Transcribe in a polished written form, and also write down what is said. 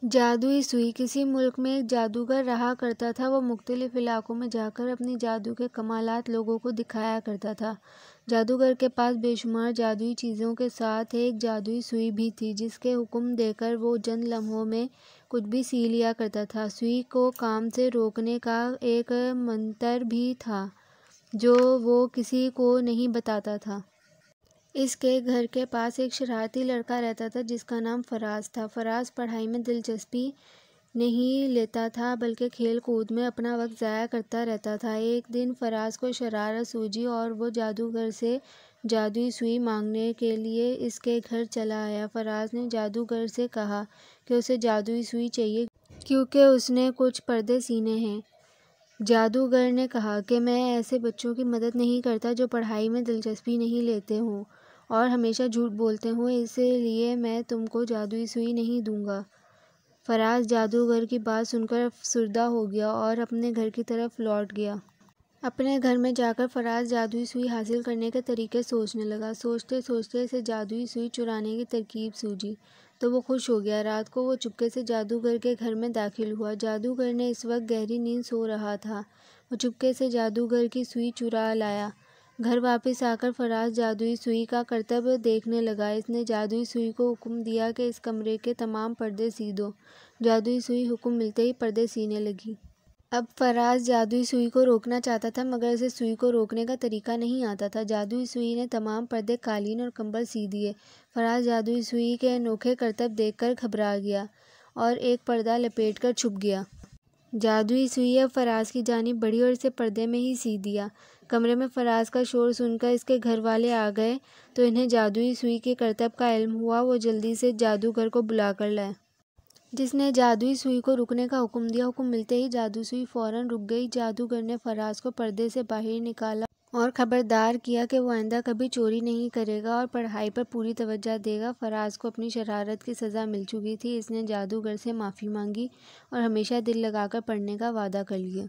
جادوئی سوئی۔ کسی ملک میں ایک جادوگر رہا کرتا تھا۔ وہ مختلف علاقوں میں جا کر اپنی جادو کے کمالات لوگوں کو دکھایا کرتا تھا۔ جادوگر کے پاس بے شمار جادوئی چیزوں کے ساتھ ایک جادوئی سوئی بھی تھی، جس کے حکم دے کر وہ چند لمحوں میں کچھ بھی سی لیا کرتا تھا۔ سوئی کو کام سے روکنے کا ایک منتر بھی تھا جو وہ کسی کو نہیں بتاتا تھا۔ اس کے گھر کے پاس ایک شرارتی لڑکا رہتا تھا جس کا نام فراز تھا۔ فراز پڑھائی میں دلچسپی نہیں لیتا تھا بلکہ کھیل کود میں اپنا وقت ضائع کرتا رہتا تھا۔ ایک دن فراز کو شرارت سوجی اور وہ جادوگر سے جادوئی سوئی مانگنے کے لیے اس کے گھر چلا آیا۔ فراز نے جادوگر سے کہا کہ اسے جادوئی سوئی چاہیے کیونکہ اس نے کچھ پردے سینے ہیں۔ جادوگر نے کہا کہ میں ایسے بچوں کی مدد نہیں کرتا جو پڑھائی میں دلچسپی نہیں لیتے ہوں اور ہمیشہ جھوٹ بولتے ہوں، اس لیے میں تم کو جادوئی سوئی نہیں دوں گا۔ فراز جادوگر کی بات سن کر افسردہ ہو گیا اور اپنے گھر کی طرف لوٹ گیا۔ اپنے گھر میں جا کر فراز جادوئی سوئی حاصل کرنے کے طریقے سوچنے لگا۔ سوچتے سوچتے اسے جادوئی سوئی چرانے کی ترکیب سوجھی تو وہ خوش ہو گیا۔ رات کو وہ چپکے سے جادوگر کے گھر میں داخل ہوا۔ جادوگر نے اس وقت گہری نیند سو رہا تھا۔ وہ چپکے سے جادوگر کی سوئی چرا لایا۔ گھر واپس آ کر فراز جادوئی سوئی کا کرتب دیکھنے لگا۔ اس نے جادوئی سوئی کو حکم دیا کہ اس کمرے کے تمام پردے سی دو۔ جادوئی سوئی حکم ملتے ہی پردے سینے لگی۔ اب فراز جادوئی سوئی کو روکنا چاہتا تھا مگر اسے سوئی کو روکنے کا طریقہ نہیں آتا تھا۔ جادوئی سوئی نے تمام پردے، قالین اور کمبل سی دیے۔ فراز جادوئی سوئی کے انوکھے کرتب دیکھ کر گھبرا گیا اور ایک پردہ لپیٹ کر چھپ گیا۔ جادوئی سوئی اب فراز کی جانب بڑھی اور اسے پردے میں ہی سی دیا۔ کمرے میں فراز کا شور سن کر اس کے گھر والے آ گئے تو انہیں جادوئی سوئی کے کرتب کا علم ہوا۔ وہ جلدی سے جادوگر کو بلا کر لائے جس نے جادوئی سوئی کو رکنے کا حکم دیا۔ حکم ملتے ہی جادوئی سوئی فوراً رک گئی۔ جادوگر نے فراز کو پردے سے باہر نکالا اور خبردار کیا کہ وہ آئندہ کبھی چوری نہیں کرے گا اور پڑھائی پر پوری توجہ دے گا۔ فراز کو اپنی شرارت کی سزا مل چکی تھی۔ اس نے جادوگر سے معافی مانگی اور ہمیشہ دل لگا کر پڑھنے کا وعدہ کر لیا۔